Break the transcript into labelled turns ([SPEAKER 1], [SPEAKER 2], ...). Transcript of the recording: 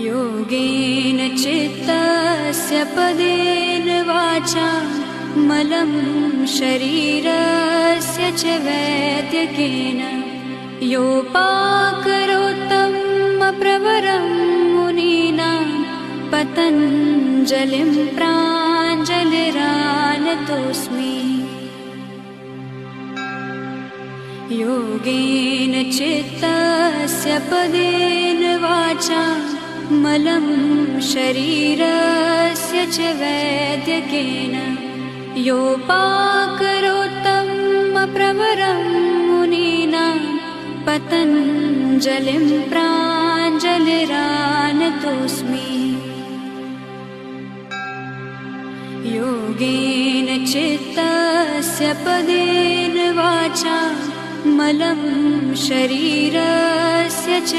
[SPEAKER 1] योगेन चित्तस्य पदेन वाचा मलं शरीरस्य च वैद्यकेन योपाकरोत्तमप्रवरं मुनीनां पतञ्जलिं प्राञ्जलिरानतोऽस्मि। योगेन चित्तस्य पदेन वाचा मलं शरीरस्य च वैद्यकेन योपाकरोत्तमप्रवरं मुनीनां पतञ्जलिं प्राञ्जलिरानतोऽस्मि। योगेन चित्तस्य पदेन वाचा मलं शरीरस्य च